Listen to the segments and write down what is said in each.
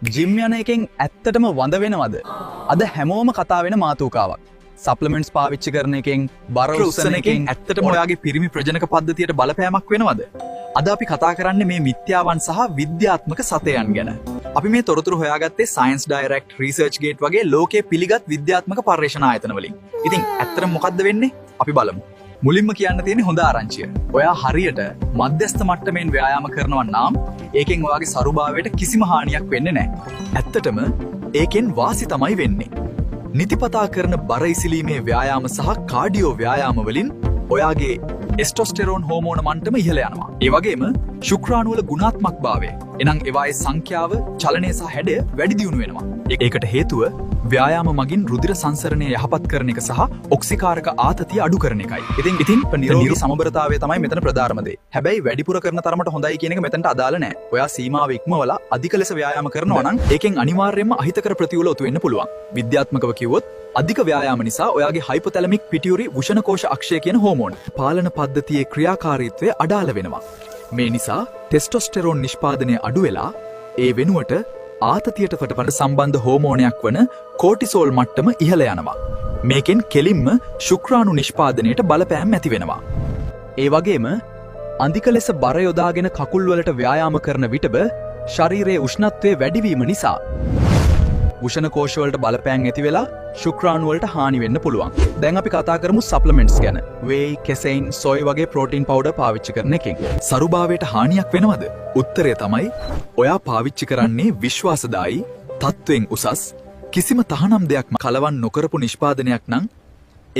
Gym යන එකෙන් ඇත්තටම වඳ වෙනවද? අද හැමෝම කතා වෙන මාතෘකාවක්. සප්ලිමන්ට්ස් පාවිච්චි කරන එකෙන් බර උස්සන එකෙන් ඇත්තටම ඔයාගේ පිරිමි ප්‍රජනක පද්ධතියට බලපෑමක් වෙනවද? අද අපි කතා කරන්නේ මේ මිත්‍යාවන් සහ විද්‍යාත්මක සතයන් ගැන. අපි මේ තොරතුරු හොයාගත්තේ Science Direct, ResearchGate වගේ ලෝකයේ පිළිගත් විද්‍යාත්මක පර්යේෂණ ආයතන වලින්. ඉතින් ඇත්තටම මොකද්ද වෙන්නේ? අපි බලමු. මුලින්ම කියන්න තියෙන්නේ හොඳ ආරංචිය. ඔයා හරියට මධ්‍යස්ථ මට්ටමින් ව්‍යායාම කරනවා නම් ඒකෙන් ඔයාගේ සරුභාවයට කිසිම හානියක් වෙන්නේ නැහැ. ඇත්තටම ඒකෙන් වාසි තමයි වෙන්නේ. නිතිපතා කරන බර ඉසිලීමේ ව්‍යායාම සහ කාඩියෝ ව්‍යායාම වලින් ඔයාගේ එස්ටොස්ටෙරෝන් හෝමෝන මට්ටම ඉහළ යනවා. ඒ වගේම ශුක්‍රාණු වල ගුණාත්මකභාවය, එනම් ඒවායේ සංඛ්‍යාව, චලනය සහ හැඩය වැඩි දියුණු වෙනවා. ඒකට හේතුව ව්‍යායාම මගින් රුධිර සංසරණය යහපත් කරන එක සහ ඔක්සිකාරක ආතතිය අඩු කරන එකයි. ඉතින් නිරෝගී සමබරතාවය තමයි මෙතන ප්‍රධානම දේ. හැබැයි වැඩිපුර කරන තරමට හොඳයි කියන එක මෙතනට අදාළ නැහැ. ඔයා සීමාව ඉක්මවලා අධික ලෙස ව්‍යායාම කරනවා නම් ඒකෙන් අනිවාර්යයෙන්ම අහිතකර ප්‍රතිඵල උතු වෙන්න පුළුවන්. විද්‍යාත්මකව කිව්වොත් අධික ව්‍යායාම නිසා ඔයාගේ හයිපොතැලමික් පිටියුරි වෘෂණ කෝෂ අක්ෂය කියන හෝමෝන පාලන පද්ධතියේ ක්‍රියාකාරීත්වය අඩාල වෙනවා. මේ නිසා ටෙස්ටොස්ටෙරෝන් නිෂ්පාදනය අඩු වෙලා ඒ වෙනුවට ආතතියට කට සම්බන්ධ හෝමෝනයක් වන කෝටිසෝල් මට්ටම ඉහළ යනවා. මේකෙන් කෙලින්ම ශුක්‍රාණු නිෂ්පාදනයට බලපෑම් ඇති වෙනවා. ඒ වගේම අධික ලෙස බර යොදාගෙන කකුල් වලට ව්‍යායාම කරන විටම ශරීරයේ උෂ්ණත්වය වැඩිවීම නිසා වෘෂණ කෝෂ වලට බලපෑම් ඇති වෙලා ශුක්‍රාණු වලට හානි වෙන්න පුළුවන්. දැන් අපි කතා කරමු සප්ලිමන්ට්ස් ගැන. වේයි, කෙසෙයින්, සොයි වගේ ප්‍රෝටීන් පවුඩර් පාවිච්චි කරන එකෙන් සරුභාවයට හානියක් වෙනවද? උත්තරය තමයි ඔයා පාවිච්චි කරන්නේ විශ්වාසදායී, තත්වෙන් උසස්, කිසිම තහනම් දෙයක් කලවම් නොකරපු නිෂ්පාදනයක් නම්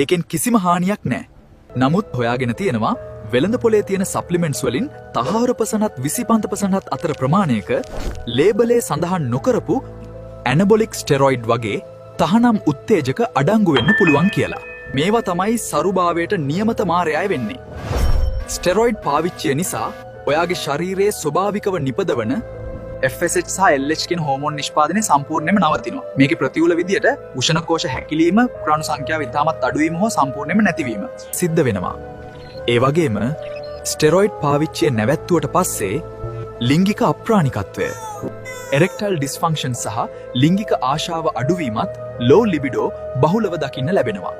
ඒකෙන් කිසිම හානියක් නැහැ. නමුත් හොයාගෙන තියෙනවා වෙළඳ පොලේ තියෙන සප්ලිමන්ට්ස් වලින් තහවුරුපසනත් 25% අතර ප්‍රමාණයක ලේබලේ සඳහන් නොකරපු ඇනබොලික් ස්ටෙරොයිඩ් වගේ තහනම් උත්තේජක අඩංගු වෙන්න පුළුවන් කියලා. මේවා තමයි සරුභාවයට නියමත මාරයය වෙන්නේ. ස්ටෙරොයිඩ් පාවිච්චිය නිසා ඔයාගේ ශරීරයේ ස්වභාවිකව නිපදවන FSH සහ LH කියන හෝමෝන් නිෂ්පාදනය සම්පූර්ණයෙන්ම නවතිනවා. මේකේ ප්‍රතිකූල විදියට වෘෂණ කෝෂ හැකිලිම, ක්‍රාණු සංඛ්‍යාව ඉතාමත් අඩු වීම හෝ සම්පූර්ණයෙන්ම නැතිවීම සිද්ධ වෙනවා. ඒ වගේම ස්ටෙරොයිඩ් පාවිච්චිය නැවැත්තුවට පස්සේ ලිංගික අප්‍රාණිකත්වය, එරෙක්ටයිල් ඩිස්ෆන්ක්ෂන් සහ ලිංගික ආශාව අඩුවීමත් ලෝ ලිබිඩෝ බහුලව දකින්න ලැබෙනවා.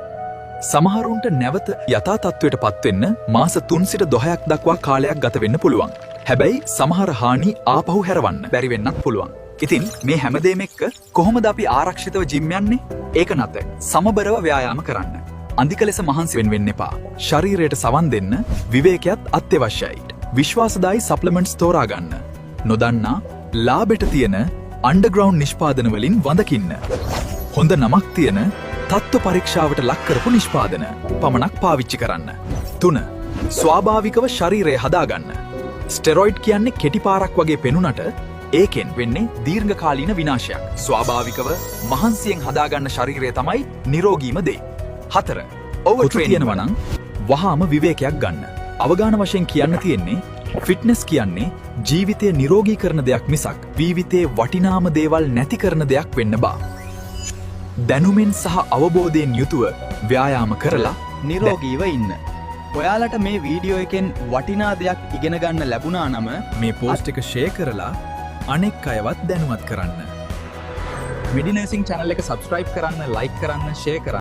සමහරුන්ට නැවත යථා තත්ත්වයට පත්වෙන්න මාස 3 සිට 10ක් දක්වා කාලයක් ගත වෙන්න පුළුවන්. හැබැයි සමහර හානි ආපහු හැරවන්න බැරි වෙන්නත් පුළුවන්. ඉතින් මේ හැමදේම එක්ක කොහොමද අපි ආරක්ෂිතව ජිම් යන්නේ? ඒක නැත. සමබරව ව්‍යායාම කරන්න. අධික ලෙස මහන්සි වෙන්න එපා. ශරීරයට සවන් දෙන්න විවේකයක් අත්‍යවශ්‍යයි. විශ්වාසදායී සප්ලිමන්ට්ස් තෝරා ගන්න. නොදන්නා ලාබෙට තියෙන අන්ඩර්ග්‍රවුන්ඩ් නිෂ්පාදන වලින් වඳකින්න. හොඳ නමක් තියෙන තත්ත්ව පරීක්ෂාවට ලක් කරපු නිෂ්පාදන පමණක් පාවිච්චි කරන්න. 3. ස්වාභාවිකව ශරීරය හදාගන්න. ස්ටෙරොයිඩ් කියන්නේ කෙටි පාරක් වගේ පෙනුනට ඒකෙන් වෙන්නේ දීර්ඝකාලීන විනාශයක්. ස්වාභාවිකව මහන්සියෙන් හදාගන්න ශරීරය තමයි නිරෝගීම දේ. 4. ඕවර් ට්‍රේනින්ග් වනම් වහාම විවේකයක් ගන්න. අවගාන වශයෙන් කියන්න තියෙන්නේ ෆිට්නස් කියන්නේ ජීවිතය නිරෝගී කරන දෙයක් මිසක් ජීවිතේ වටිනාම දේවල් නැති කරන දෙයක් වෙන්න බා. දැනුමෙන් සහ අවබෝධයෙන් යුතුව ව්‍යායාම කරලා නිරෝගීව ඉන්න. ඔයාලට මේ වීඩියෝ එකෙන් වටිනා දෙයක් ඉගෙන ගන්න ලැබුණා නම් මේ පෝස්ට් එක ෂෙයා කරලා අනෙක් අයවත් දැනුවත් කරන්න. මෙඩි නර්සිං channel එක subscribe කරන්න, like කරන්න, share කරන්න.